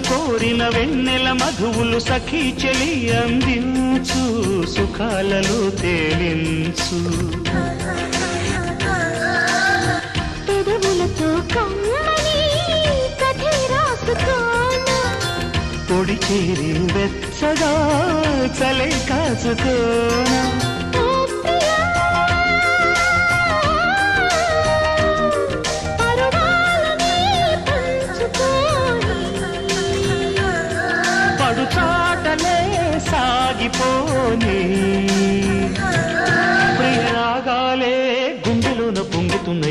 కోరిన వెన్నెల మధువులు సఖీ చెలి అందించు సుఖాలలో తేలించు పెదవులతో కమ్మని కథే రాసుకోనా పొడి చేరి వెచ్చగా చలే కాచుకోనా పడుచాటలే సాగిపోని ప్రియరాగాలే గుండెలోన పొంగుతున్న